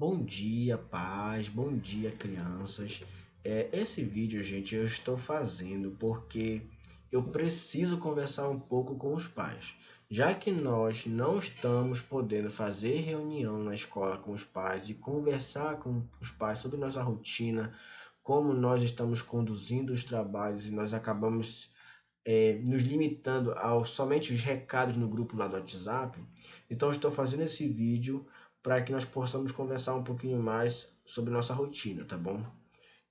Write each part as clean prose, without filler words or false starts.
Bom dia, paz, bom dia, crianças. Esse vídeo, gente, eu estou fazendo porque eu preciso conversar um pouco com os pais. Já que nós não estamos podendo fazer reunião na escola com os pais e conversar com os pais sobre nossa rotina, como nós estamos conduzindo os trabalhos e nós acabamos nos limitando ao somente os recados no grupo lá do WhatsApp, então eu estou fazendo esse vídeo para que nós possamos conversar um pouquinho mais sobre nossa rotina, tá bom?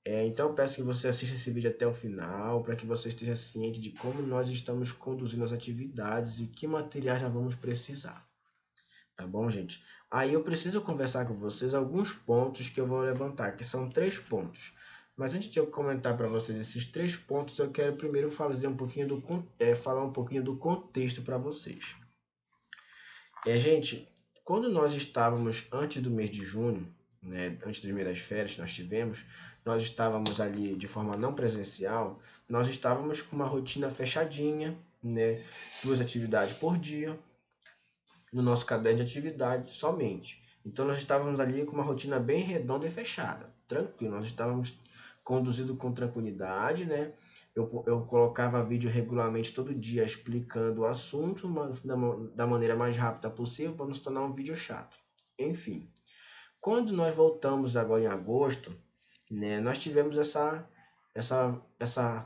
Então eu peço que você assista esse vídeo até o final, para que você esteja ciente de como nós estamos conduzindo as atividades e que materiais nós vamos precisar, tá bom, gente? Aí eu preciso conversar com vocês alguns pontos que eu vou levantar, que são 3 pontos. Mas antes de eu comentar para vocês esses 3 pontos, eu quero primeiro falar um pouquinho do contexto para vocês. Gente, quando nós estávamos antes do mês de junho, né, antes do mês das férias que nós tivemos, nós estávamos ali de forma não presencial, nós estávamos com uma rotina fechadinha, né, 2 atividades por dia, no nosso caderno de atividade somente. Então nós estávamos ali com uma rotina bem redonda e fechada, tranquilo. Nós estávamos conduzindo com tranquilidade, né? Eu colocava vídeo regularmente todo dia explicando o assunto da maneira mais rápida possível para não se tornar um vídeo chato. Enfim, quando nós voltamos agora em agosto, né, nós tivemos essa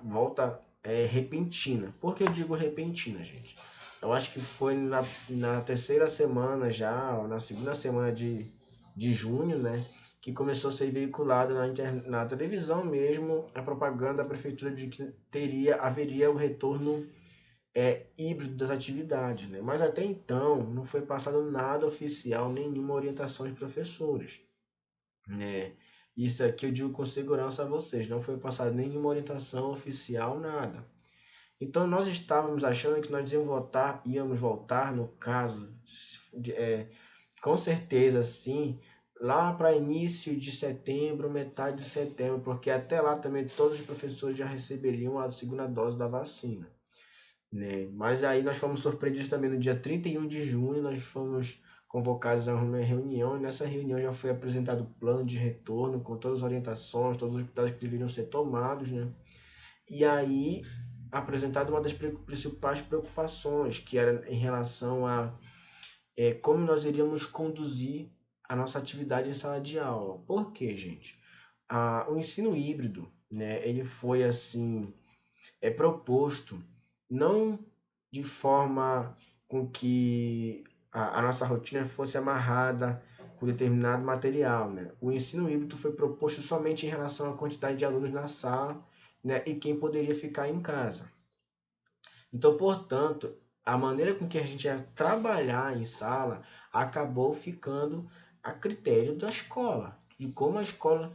volta repentina. Por que eu digo repentina, gente? Eu acho que foi na terceira semana já, ou na segunda semana de junho, né, que começou a ser veiculado na televisão mesmo a propaganda da prefeitura de que haveria o retorno híbrido das atividades, né? Mas até então não foi passado nada oficial, nenhuma orientação aos professores, né? Isso aqui eu digo com segurança a vocês, não foi passada nenhuma orientação oficial, nada. Então nós estávamos achando que nós íamos voltar, no caso, de- é, com certeza sim, lá para início de setembro, metade de setembro, porque até lá também todos os professores já receberiam a segunda dose da vacina, né? Mas aí nós fomos surpreendidos também no dia 31 de junho, nós fomos convocados a uma reunião, e nessa reunião já foi apresentado o plano de retorno, com todas as orientações, todos os cuidados que deveriam ser tomados, né? E aí, apresentada uma das principais preocupações, que era em relação a como nós iríamos conduzir a nossa atividade em sala de aula. Por quê, gente? O ensino híbrido, né, ele foi assim, proposto não de forma com que a nossa rotina fosse amarrada com determinado material, né? O ensino híbrido foi proposto somente em relação à quantidade de alunos na sala, né, e quem poderia ficar em casa. Então, portanto, a maneira com que a gente ia trabalhar em sala acabou ficando a critério da escola, de como a escola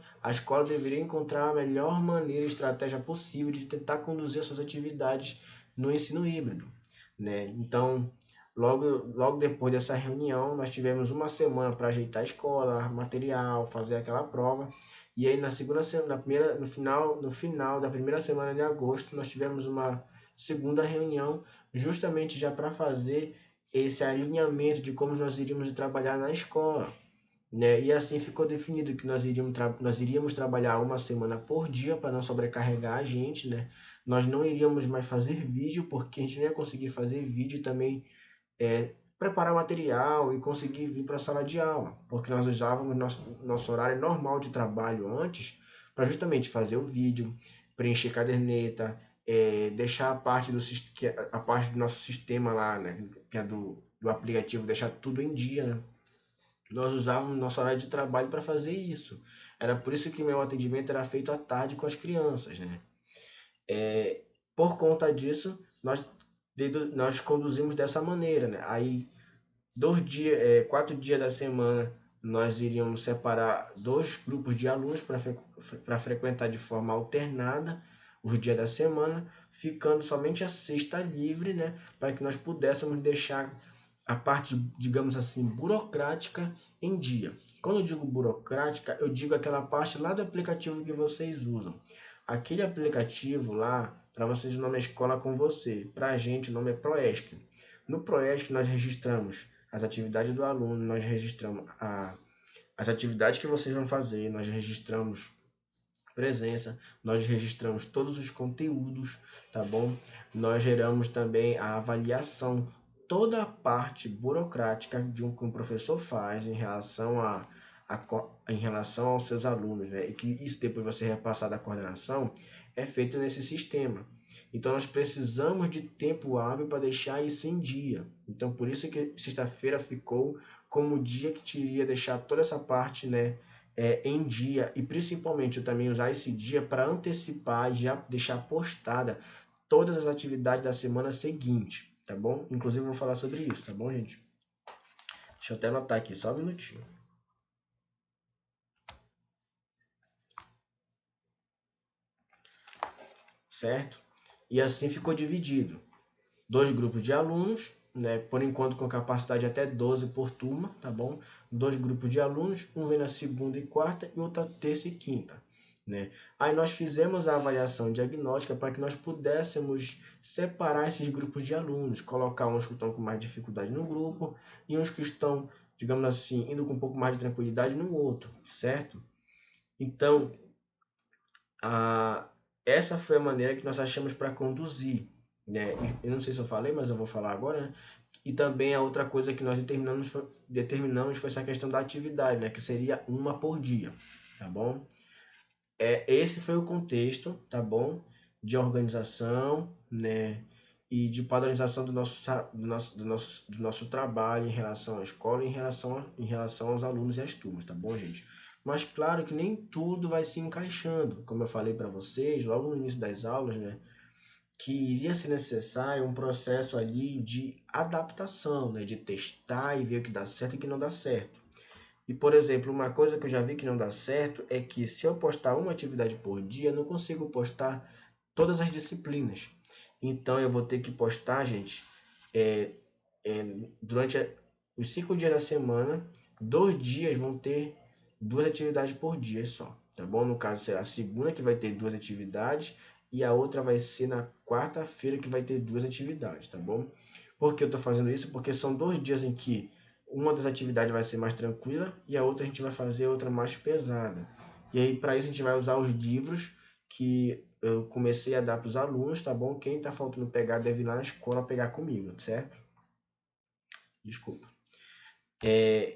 deveria encontrar a melhor maneira e estratégia possível de tentar conduzir as suas atividades no ensino híbrido, né? Então, logo depois dessa reunião, nós tivemos uma semana para ajeitar a escola, material, fazer aquela prova. E aí na segunda semana, no final da primeira semana de agosto, nós tivemos uma segunda reunião, justamente já para fazer esse alinhamento de como nós iríamos trabalhar na escola, né? E assim ficou definido que nós iríamos trabalhar uma semana por dia para não sobrecarregar a gente, né? Nós não iríamos mais fazer vídeo, porque a gente não ia conseguir fazer vídeo e também preparar material e conseguir vir para a sala de aula, porque nós usávamos nosso horário normal de trabalho antes para justamente fazer o vídeo, preencher caderneta, deixar a parte do nosso sistema lá, né, que é do aplicativo, deixar tudo em dia, né? Nós usávamos nosso horário de trabalho para fazer isso. Era por isso que meu atendimento era feito à tarde com as crianças, né? Por conta disso, nós conduzimos dessa maneira, né? Aí 4 dias da semana, nós iríamos separar 2 grupos de alunos para frequentar de forma alternada os dias da semana, ficando somente a sexta livre, né, para que nós pudéssemos deixar a parte, digamos assim, burocrática em dia. Quando eu digo burocrática, eu digo aquela parte lá do aplicativo que vocês usam. Aquele aplicativo lá, para vocês o nome é Escola com Você, para a gente o nome é Proesc. No Proesc nós registramos as atividades do aluno, nós registramos as atividades que vocês vão fazer, nós registramos presença, nós registramos todos os conteúdos, tá bom? Nós geramos também a avaliação, toda a parte burocrática que um professor faz em relação em relação aos seus alunos, né? E que isso depois vai ser repassado à coordenação, é feito nesse sistema. Então nós precisamos de tempo hábil para deixar isso em dia. Então por isso que sexta-feira ficou como o dia que te iria deixar toda essa parte, né, em dia, e principalmente eu também usar esse dia para antecipar e já deixar postada todas as atividades da semana seguinte, tá bom? Inclusive eu vou falar sobre isso, tá bom, gente? Deixa eu até anotar aqui, só um minutinho. Certo? E assim ficou dividido. 2 grupos de alunos, né? Por enquanto com capacidade até 12 por turma, tá bom? 2 grupos de alunos, um vem na segunda e quarta e outro terça e quinta, né? Aí nós fizemos a avaliação diagnóstica para que nós pudéssemos separar esses grupos de alunos, colocar uns que estão com mais dificuldade no grupo e uns que estão, digamos assim, indo com um pouco mais de tranquilidade no outro, certo? Então, a, essa foi a maneira que nós achamos para conduzir, né? Eu não sei se eu falei, mas eu vou falar agora, né? E também a outra coisa que nós determinamos foi essa questão da atividade, né? Que seria uma por dia, tá bom? Esse foi o contexto, tá bom? De organização, né? E de padronização do nosso trabalho em relação à escola e em relação aos alunos e às turmas, tá bom, gente? Mas claro que nem tudo vai se encaixando, como eu falei para vocês logo no início das aulas, né? Que iria ser necessário um processo ali de adaptação, né? De testar e ver o que dá certo e o que não dá certo. E, por exemplo, uma coisa que eu já vi que não dá certo é que se eu postar uma atividade por dia, eu não consigo postar todas as disciplinas. Então, eu vou ter que postar, gente, é, durante os 5 dias da semana, 2 dias vão ter 2 atividades por dia só, tá bom? No caso, será a segunda que vai ter 2 atividades e a outra vai ser na quarta-feira que vai ter 2 atividades, tá bom? Por que eu tô fazendo isso? Porque são 2 dias em que uma das atividades vai ser mais tranquila e a outra a gente vai fazer outra mais pesada. E aí, para isso, a gente vai usar os livros que eu comecei a dar para os alunos, tá bom? Quem tá faltando pegar deve ir lá na escola pegar comigo, certo? Desculpa.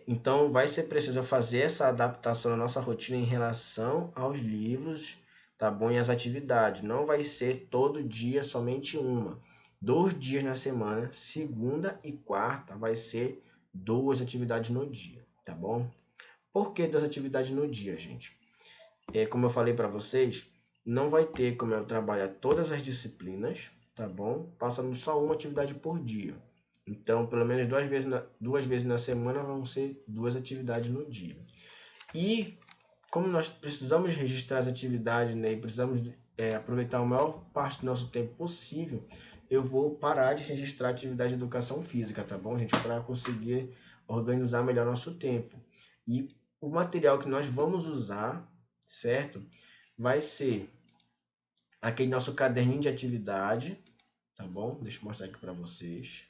Então, vai ser preciso fazer essa adaptação na nossa rotina em relação aos livros, tá bom? E as atividades. Não vai ser todo dia somente uma. 2 dias na semana, segunda e quarta, vai ser 2 atividades no dia, tá bom? Por que 2 atividades no dia, gente? Como eu falei para vocês, não vai ter como eu trabalhar todas as disciplinas, tá bom? Passando só uma atividade por dia. Então, pelo menos 2 vezes na semana vão ser 2 atividades no dia. E como nós precisamos registrar as atividades, né, e precisamos aproveitar a maior parte do nosso tempo possível, eu vou parar de registrar atividade de educação física, tá bom, gente? Para conseguir organizar melhor nosso tempo. E o material que nós vamos usar, certo? Vai ser aquele nosso caderninho de atividade, tá bom? Deixa eu mostrar aqui para vocês.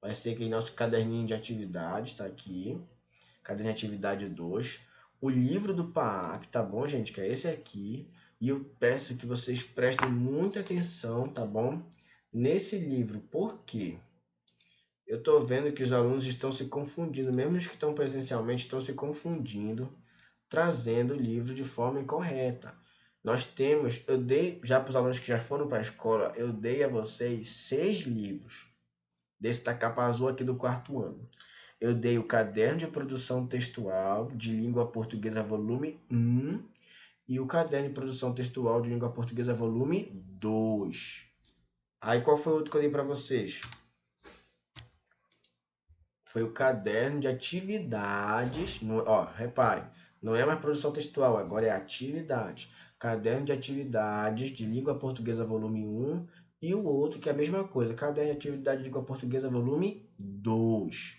Vai ser aquele nosso caderninho de atividades, tá aqui. Caderninho de atividade 2. O livro do PAAP, tá bom, gente? Que é esse aqui. E eu peço que vocês prestem muita atenção, tá bom? Nesse livro, por quê? Eu tô vendo que os alunos estão se confundindo, mesmo os que estão presencialmente estão se confundindo, trazendo o livro de forma incorreta. Eu dei, já para os alunos que já foram para a escola, eu dei a vocês 6 livros, desse da capa azul aqui do 4º ano. Eu dei o caderno de produção textual de língua portuguesa volume 1 e o caderno de produção textual de língua portuguesa volume 2. Aí qual foi o outro que eu dei para vocês? Foi o caderno de atividades. Ó, reparem, não é mais produção textual, agora é atividade. Caderno de atividades de língua portuguesa volume 1 e o outro que é a mesma coisa, caderno de atividade de língua portuguesa volume 2.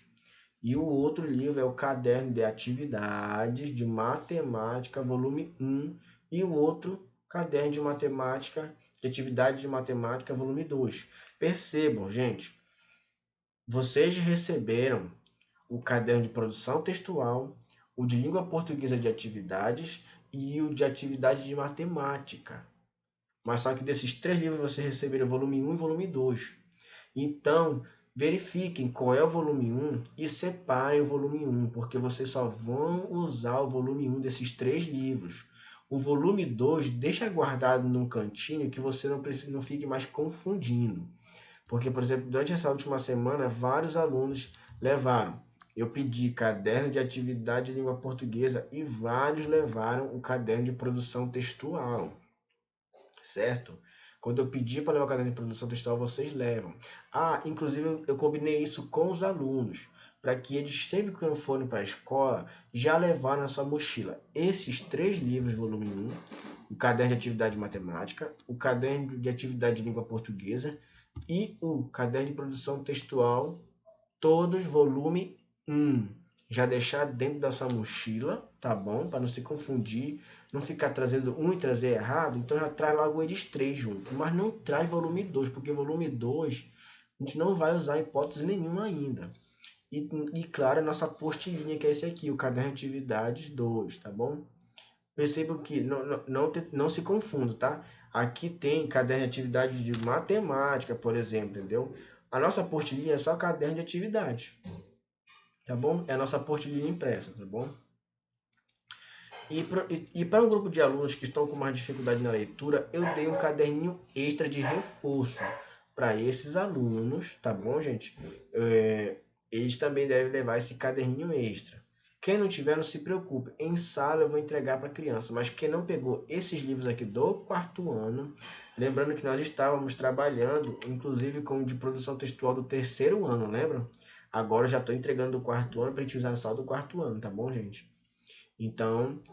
E o outro livro é o Caderno de Atividades de Matemática, volume 1, e o outro Caderno de Matemática, de Atividades de Matemática, volume 2. Percebam, gente, vocês receberam o caderno de produção textual, o de língua portuguesa de atividades e o de atividade de matemática. Mas só que desses 3 livros você receberá o volume 1 e o volume 2. Então, verifiquem qual é o volume 1 e separem o volume 1, porque vocês só vão usar o volume 1 desses 3 livros. O volume 2 deixa guardado num cantinho que você não fique mais confundindo. Porque, por exemplo, durante essa última semana, vários alunos levaram. Eu pedi caderno de atividade de língua portuguesa e vários levaram o caderno de produção textual, certo? Quando eu pedi para levar o caderno de produção textual, vocês levam. Ah, inclusive eu combinei isso com os alunos, para que eles sempre que forem para a escola, já levaram na sua mochila esses 3 livros, volume 1, o caderno de atividade de matemática, o caderno de atividade de língua portuguesa e o caderno de produção textual, todos volume 1. Já deixar dentro da sua mochila, tá bom? Para não se confundir, não ficar trazendo um e trazer errado, então já traz logo eles 3 juntos. Mas não traz volume 2, porque volume 2 a gente não vai usar hipótese nenhuma ainda. E claro, a nossa postilhinha, que é esse aqui, o caderno de atividades 2, tá bom? Percebam que não se confunda, tá? Aqui tem caderno de atividade de matemática, por exemplo, entendeu? A nossa postilhinha é só caderno de atividade, tá bom? É a nossa postilhinha impressa, tá bom? E para um grupo de alunos que estão com mais dificuldade na leitura, eu dei um caderninho extra de reforço para esses alunos, tá bom, gente? Eles também devem levar esse caderninho extra. Quem não tiver, não se preocupe. Em sala eu vou entregar para a criança. Mas quem não pegou esses livros aqui do 4º ano, lembrando que nós estávamos trabalhando, inclusive com o de produção textual do 3º ano, lembram? Agora eu já estou entregando do 4º ano para a gente usar só do 4º ano, tá bom, gente? Então,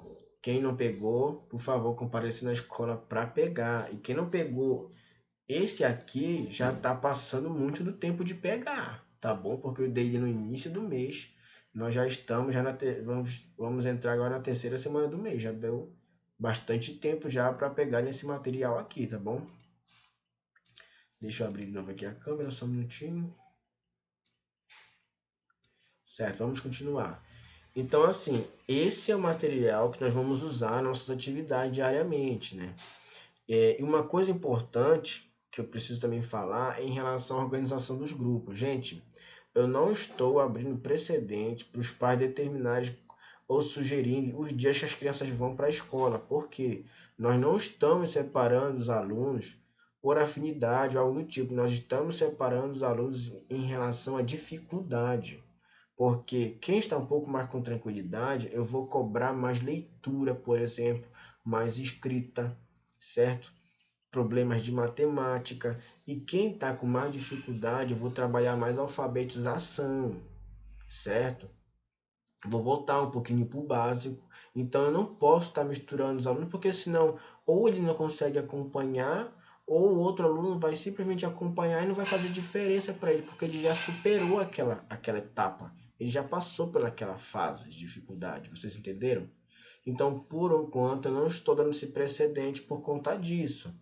quem não pegou, por favor, compareça na escola para pegar. E quem não pegou, esse aqui já está passando muito do tempo de pegar, tá bom? Porque eu dei ele no início do mês. Nós já estamos, vamos entrar agora na 3ª semana do mês. Já deu bastante tempo já para pegar nesse material aqui, tá bom? Deixa eu abrir de novo aqui a câmera, só um minutinho. Certo, vamos continuar. Então, assim, esse é o material que nós vamos usar nas nossas atividades diariamente, né? E uma coisa importante que eu preciso também falar é em relação à organização dos grupos. Gente, eu não estou abrindo precedente para os pais determinarem ou sugerirem os dias que as crianças vão para a escola, porque nós não estamos separando os alunos por afinidade ou algo do tipo, nós estamos separando os alunos em relação à dificuldade. Porque quem está um pouco mais com tranquilidade, eu vou cobrar mais leitura, por exemplo, mais escrita, certo? Problemas de matemática. E quem está com mais dificuldade, eu vou trabalhar mais alfabetização, certo? Vou voltar um pouquinho para o básico. Então eu não posso estar misturando os alunos, porque senão ou ele não consegue acompanhar, ou o outro aluno vai simplesmente acompanhar e não vai fazer diferença para ele, porque ele já superou aquela etapa. Ele já passou pelaquela fase de dificuldade. Vocês entenderam? Então, por enquanto, eu não estou dando esse precedente por conta disso,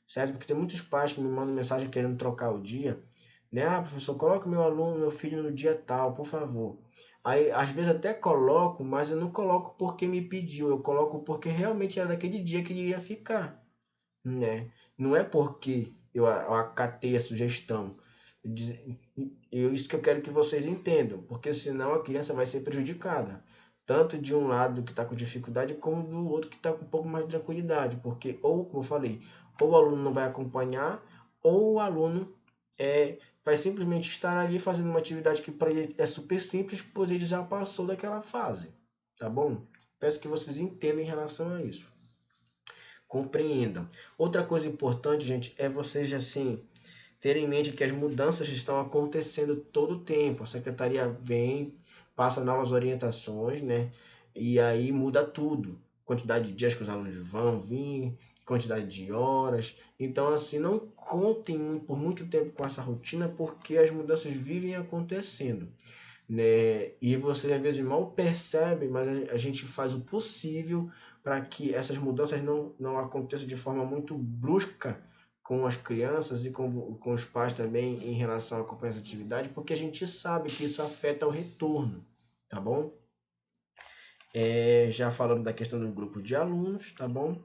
certo? Porque tem muitos pais que me mandam mensagem querendo trocar o dia, né? Ah, professor, coloca meu filho no dia tal, por favor. Aí, às vezes até coloco, mas eu não coloco porque me pediu, eu coloco porque realmente era daquele dia que ele ia ficar, né? Não é porque eu acatei a sugestão. Isso que eu quero que vocês entendam, porque senão a criança vai ser prejudicada. Tanto de um lado que está com dificuldade, como do outro que está com um pouco mais de tranquilidade. Porque, ou, como eu falei, ou o aluno não vai acompanhar, ou o aluno vai simplesmente estar ali fazendo uma atividade que para ele é super simples, pois ele já passou daquela fase. Tá bom? Peço que vocês entendam em relação a isso. Compreendam. Outra coisa importante, gente, é vocês assim terem em mente que as mudanças estão acontecendo todo o tempo. A secretaria vem, passa novas orientações, né? E aí muda tudo. Quantidade de dias que os alunos vão vir, quantidade de horas. Então, assim, não contem por muito tempo com essa rotina, porque as mudanças vivem acontecendo, né? E você às vezes mal percebe, mas a gente faz o possível para que essas mudanças não aconteçam de forma muito brusca com as crianças e com os pais também em relação a acompanhar essa atividade, porque a gente sabe que isso afeta o retorno, tá bom? Já falando da questão do grupo de alunos, tá bom?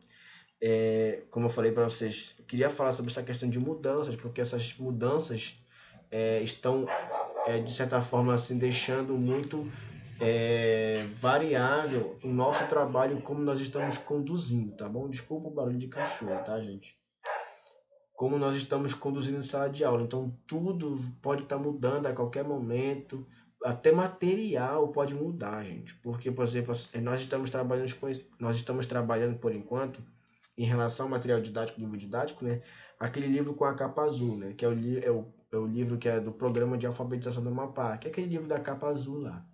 Como eu falei para vocês, eu queria falar sobre essa questão de mudanças, porque essas mudanças estão, de certa forma, assim, deixando muito variável o nosso trabalho, como nós estamos conduzindo, tá bom? Desculpa o barulho de cachorro, tá, gente? Como nós estamos conduzindo em sala de aula. Então, tudo pode estar mudando a qualquer momento, até material pode mudar, gente. Porque, por exemplo, nós estamos trabalhando por enquanto em relação ao material didático, livro didático, né? Aquele livro com a capa azul, né? Que é o livro que é do Programa de Alfabetização do Amapá, que é aquele livro da capa azul lá.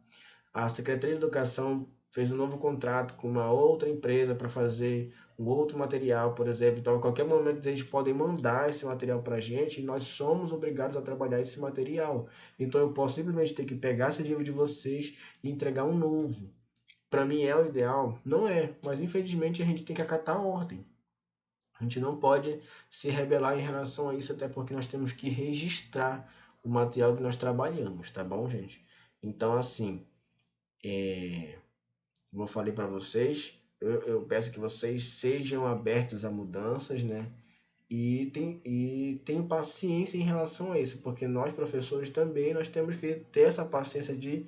A Secretaria de Educação fez um novo contrato com uma outra empresa para fazer um outro material, por exemplo. Então, a qualquer momento, eles podem mandar esse material para a gente e nós somos obrigados a trabalhar esse material. Então, eu posso simplesmente ter que pegar esse livro de vocês e entregar um novo. Para mim é o ideal? Não é, mas infelizmente a gente tem que acatar a ordem. A gente não pode se rebelar em relação a isso, até porque nós temos que registrar o material que nós trabalhamos, tá bom, gente? Então, assim, como eu falei para vocês, eu peço que vocês sejam abertos a mudanças, né? E tenham paciência em relação a isso, porque nós, professores, também nós temos que ter essa paciência de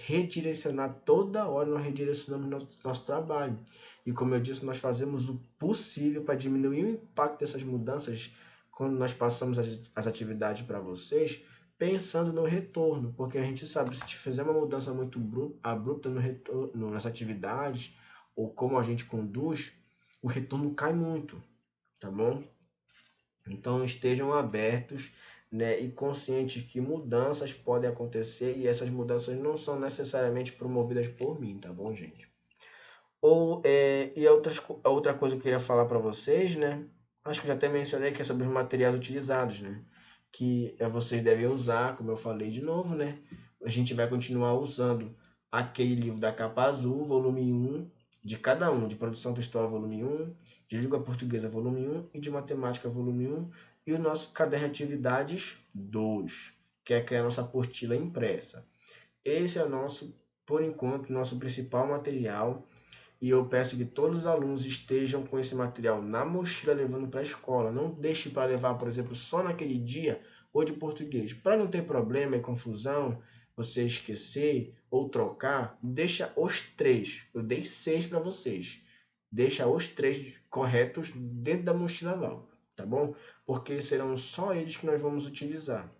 redirecionar toda hora, nós redirecionamos nosso trabalho. E como eu disse, nós fazemos o possível para diminuir o impacto dessas mudanças quando nós passamos as atividades para vocês, pensando no retorno, porque a gente sabe, se fizer uma mudança muito abrupta no retorno, nas atividades, ou como a gente conduz, o retorno cai muito, tá bom? Então estejam abertos, né, e conscientes que mudanças podem acontecer e essas mudanças não são necessariamente promovidas por mim, tá bom, gente? A outra coisa que eu queria falar para vocês, né? Acho que eu já até mencionei que é sobre os materiais utilizados, né? Que vocês devem usar, como eu falei de novo, né? A gente vai continuar usando aquele livro da capa azul, volume 1, de cada um, de produção textual, volume 1, de língua portuguesa, volume 1, e de matemática, volume 1, e o nosso caderno de atividades 2, que é a nossa apostila impressa. Esse é o nosso, por enquanto, nosso principal material e eu peço que todos os alunos estejam com esse material na mochila levando para a escola. Não deixe para levar, por exemplo, só naquele dia ou de português. Para não ter problema e confusão, você esquecer ou trocar, deixa os três. Eu dei 6 para vocês. Deixa os três corretos dentro da mochila logo, tá bom? Porque serão só eles que nós vamos utilizar.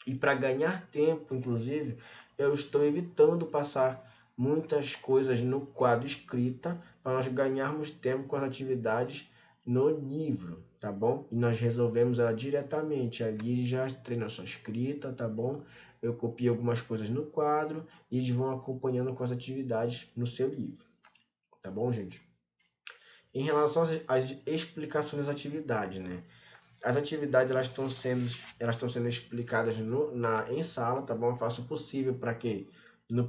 E para ganhar tempo, inclusive, eu estou evitando passar muitas coisas no quadro escrita para nós ganharmos tempo com as atividades no livro, tá bom? E nós resolvemos ela diretamente. Ali já treina sua escrita, tá bom? Eu copiei algumas coisas no quadro e eles vão acompanhando com as atividades no seu livro, tá bom, gente? Em relação às explicações das atividades, né? As atividades elas estão sendo explicadas em sala, tá bom? Eu faço o possível para que na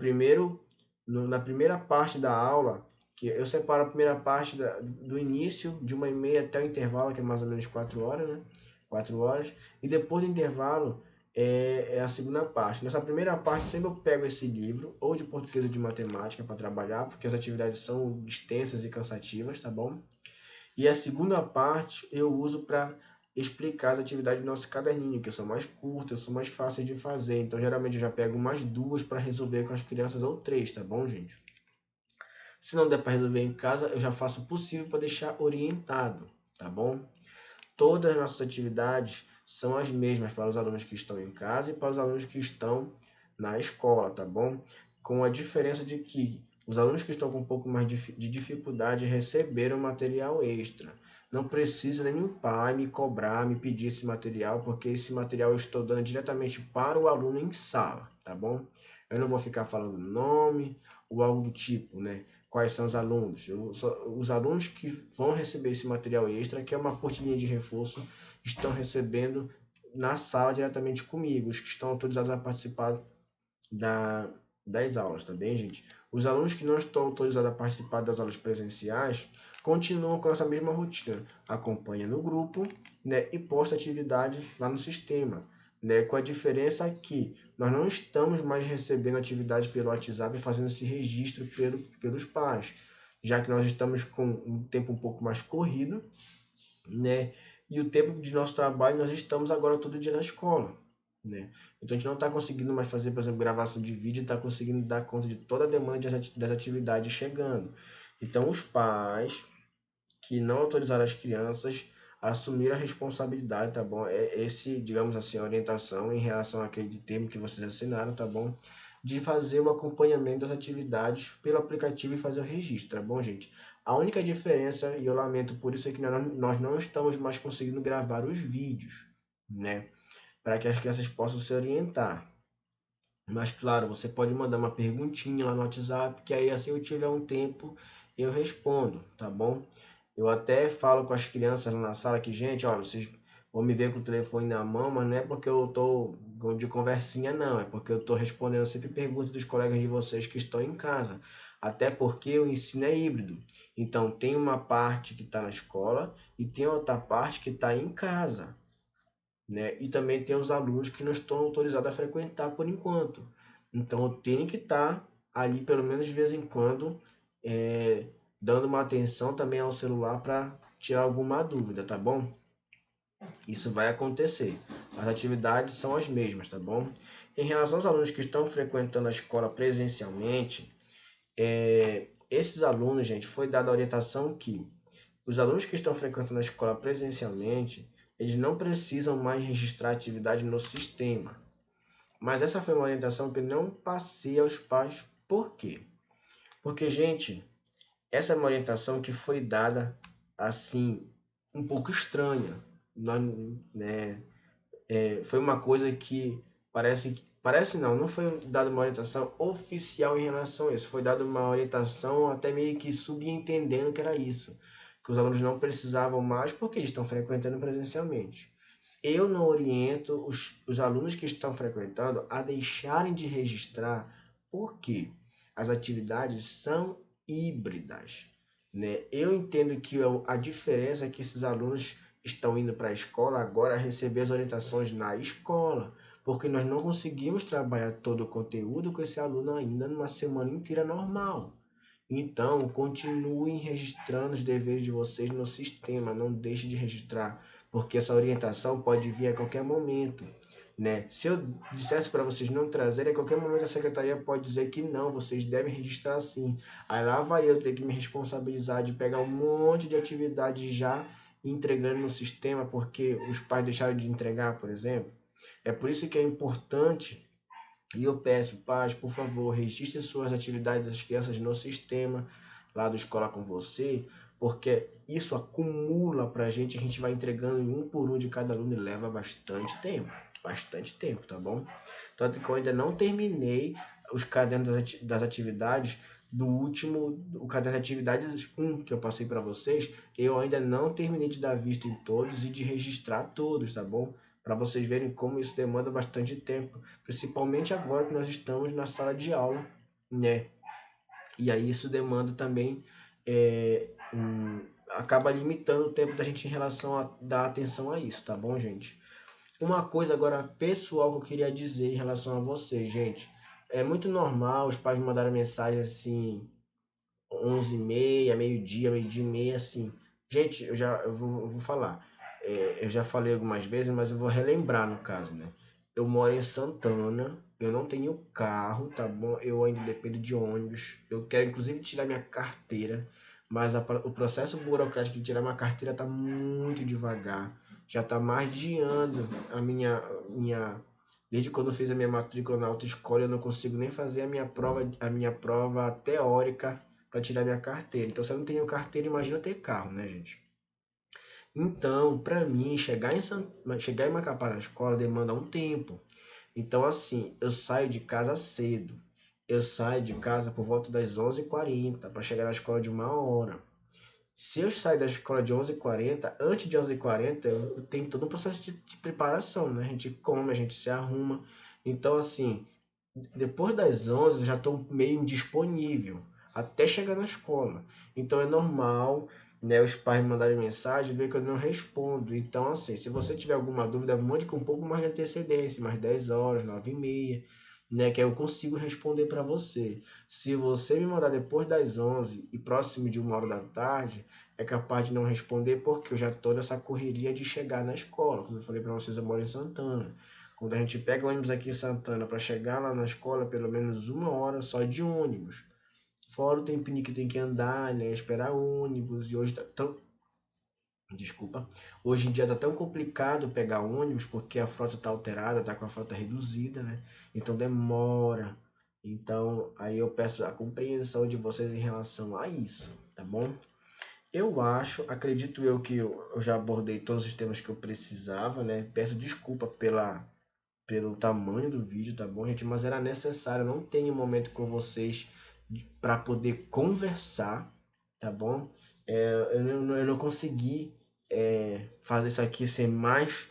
primeira parte da aula, que eu separo a primeira parte do início de 1h30 até o intervalo, que é mais ou menos 4 horas, né? 4 horas. E depois do intervalo é a segunda parte. Nessa primeira parte sempre eu pego esse livro, ou de português ou de matemática, para trabalhar, porque as atividades são extensas e cansativas, tá bom? E a segunda parte eu uso para explicar as atividades do nosso caderninho, que são mais curtas, são mais fáceis de fazer. Então, geralmente, eu já pego umas 2 para resolver com as crianças ou 3, tá bom, gente? Se não der para resolver em casa, eu já faço o possível para deixar orientado, tá bom? Todas as nossas atividades são as mesmas para os alunos que estão em casa e para os alunos que estão na escola, tá bom? Com a diferença de que os alunos que estão com um pouco mais de dificuldade receberam material extra. Não precisa nenhum pai me cobrar, me pedir esse material, porque esse material eu estou dando diretamente para o aluno em sala, tá bom? Eu não vou ficar falando nome ou algo do tipo, né? Quais são os alunos? Os alunos que vão receber esse material extra, que é uma apostila de reforço, estão recebendo na sala diretamente comigo, os que estão autorizados a participar da, das aulas, tá bem, gente? Os alunos que não estão autorizados a participar das aulas presenciais continuam com essa mesma rotina. Acompanha no grupo, né, e posta atividade lá no sistema. né? Com a diferença que nós não estamos mais recebendo atividade pelo WhatsApp e fazendo esse registro pelos pais, já que nós estamos com um tempo um pouco mais corrido, né? E o tempo de nosso trabalho nós estamos agora todo dia na escola, né? Então a gente não está conseguindo mais fazer, por exemplo, gravação de vídeo, está conseguindo dar conta de toda a demanda das atividades chegando. Então os pais que não autorizaram as crianças a assumir a responsabilidade, tá bom? É esse, digamos assim, a orientação em relação àquele termo que vocês assinaram, tá bom? De fazer o acompanhamento das atividades pelo aplicativo e fazer o registro, tá bom, gente? A única diferença, e eu lamento por isso, é que nós não estamos mais conseguindo gravar os vídeos, né? Para que as crianças possam se orientar. Mas, claro, você pode mandar uma perguntinha lá no WhatsApp, que aí, assim eu tiver um tempo, eu respondo, tá bom? Eu até falo com as crianças lá na sala que, gente, ó, vocês vão me ver com o telefone na mão, mas não é porque eu tô de conversinha, não. É porque eu tô respondendo sempre perguntas dos colegas de vocês que estão em casa. Até porque o ensino é híbrido. Então, tem uma parte que está na escola e tem outra parte que está em casa, né? E também tem os alunos que não estão autorizados a frequentar por enquanto. Então eu tenho que estar ali pelo menos de vez em quando, dando uma atenção também ao celular para tirar alguma dúvida, tá bom? Isso vai acontecer. As atividades são as mesmas, tá bom? Em relação aos alunos que estão frequentando a escola presencialmente, esses alunos, gente, foi dada a orientação que os alunos que estão frequentando a escola presencialmente, eles não precisam mais registrar atividade no sistema. Mas essa foi uma orientação que eu não passei aos pais. Por quê? Porque, gente, essa é uma orientação que foi dada assim, um pouco estranha. Nós, né, foi uma coisa que parece não, não foi dada uma orientação oficial em relação a isso. Foi dada uma orientação até meio que subentendendo que era isso. Que os alunos não precisavam mais porque eles estão frequentando presencialmente. Eu não oriento os alunos que estão frequentando a deixarem de registrar, porque as atividades são híbridas, né? Eu entendo que a diferença é que esses alunos estão indo para a escola agora a receber as orientações na escola, porque nós não conseguimos trabalhar todo o conteúdo com esse aluno ainda numa semana inteira normal. Então, continuem registrando os deveres de vocês no sistema, não deixe de registrar, porque essa orientação pode vir a qualquer momento, né? Se eu dissesse para vocês não trazerem, a qualquer momento a secretaria pode dizer que não, vocês devem registrar sim. Aí lá vai eu ter que me responsabilizar de pegar um monte de atividade já entregando no sistema, porque os pais deixaram de entregar, por exemplo. É por isso que é importante e eu peço, pais, por favor, registre suas atividades das crianças no sistema lá do Escola com Você, porque isso acumula para a gente vai entregando um por um de cada aluno e leva bastante tempo, tá bom? Tanto que eu ainda não terminei os cadernos das atividades do último, o caderno de atividades 1 que eu passei para vocês, eu ainda não terminei de dar vista em todos e de registrar todos, tá bom? Para vocês verem como isso demanda bastante tempo, principalmente agora que nós estamos na sala de aula, né? E aí isso demanda também, acaba limitando o tempo da gente em relação a dar atenção a isso, tá bom, gente? Uma coisa agora pessoal que eu queria dizer em relação a vocês, gente. É muito normal os pais me mandarem mensagem assim, 11h30, meio-dia e meia, assim. Gente, eu vou falar. Eu já falei algumas vezes, mas eu vou relembrar no caso, né? Eu moro em Santana, eu não tenho carro, tá bom? Eu ainda dependo de ônibus. Eu quero inclusive tirar minha carteira, mas o processo burocrático de tirar minha carteira tá muito devagar. Já tá mais de ano a minha desde quando eu fiz a minha matrícula na autoescola, eu não consigo nem fazer a minha prova teórica para tirar minha carteira. Então, se eu não tenho carteira, imagina ter carro, né, gente? Então, para mim, chegar em Macapá na escola demanda um tempo. Então, assim, eu saio de casa cedo. Eu saio de casa por volta das 11h40 para chegar na escola de 1 hora. Se eu sair da escola de 11h40, antes de 11h40, eu tenho todo um processo de preparação, né? A gente come, a gente se arruma. Então, assim, depois das 11 eu já estou meio indisponível até chegar na escola. Então é normal. né, os pais me mandarem mensagem, ver que eu não respondo. Então, assim, se você tiver alguma dúvida, mande com um pouco mais de antecedência, mais 10 horas, 9h30, né, que aí eu consigo responder para você. Se você me mandar depois das 11 e próximo de 1 hora da tarde, é capaz de não responder porque eu já estou nessa correria de chegar na escola. Como eu falei para vocês, eu moro em Santana. Quando a gente pega o ônibus aqui em Santana para chegar lá na escola, pelo menos 1 hora só de ônibus. Fora o tempinho que tem que andar, né? Esperar ônibus. E hoje tá tão. Desculpa. Hoje em dia tá tão complicado pegar ônibus porque a frota tá alterada, tá com a frota reduzida, né? Então demora. Então aí eu peço a compreensão de vocês em relação a isso, tá bom? Eu acho, acredito eu que eu já abordei todos os temas que eu precisava, né? Peço desculpa pelo tamanho do vídeo, tá bom, gente? Mas era necessário, eu não tenho momento com vocês para poder conversar, tá bom? Eu não consegui fazer isso aqui ser mais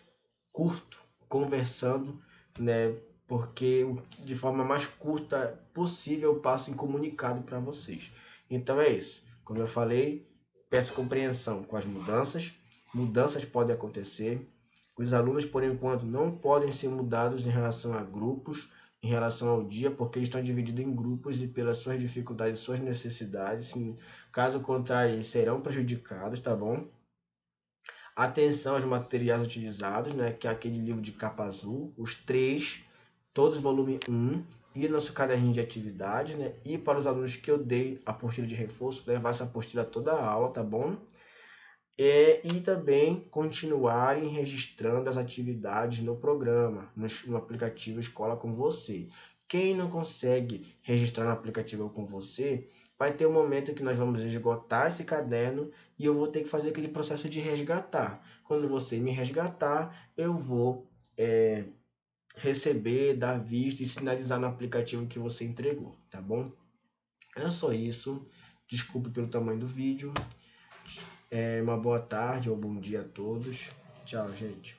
curto, conversando, né? Porque de forma mais curta possível eu passo em comunicado para vocês. Então é isso. Como eu falei, peço compreensão com as mudanças. Mudanças podem acontecer. Os alunos, por enquanto, não podem ser mudados em relação a grupos, em relação ao dia, porque eles estão divididos em grupos e pelas suas dificuldades, suas necessidades. Caso contrário, eles serão prejudicados, tá bom? Atenção aos materiais utilizados, né, que é aquele livro de capa azul, os três, todos volume 1, e nosso caderninho de atividade, né? E para os alunos que eu dei a apostila de reforço, levar essa apostila toda a aula, tá bom? E também continuarem registrando as atividades no programa, no aplicativo Escola com Você. Quem não consegue registrar no aplicativo com você, vai ter um momento que nós vamos esgotar esse caderno e eu vou ter que fazer aquele processo de resgatar. Quando você me resgatar, eu vou receber, dar vista e sinalizar no aplicativo que você entregou, tá bom? Era só isso. Desculpe pelo tamanho do vídeo. Uma boa tarde ou bom dia a todos. Tchau, gente.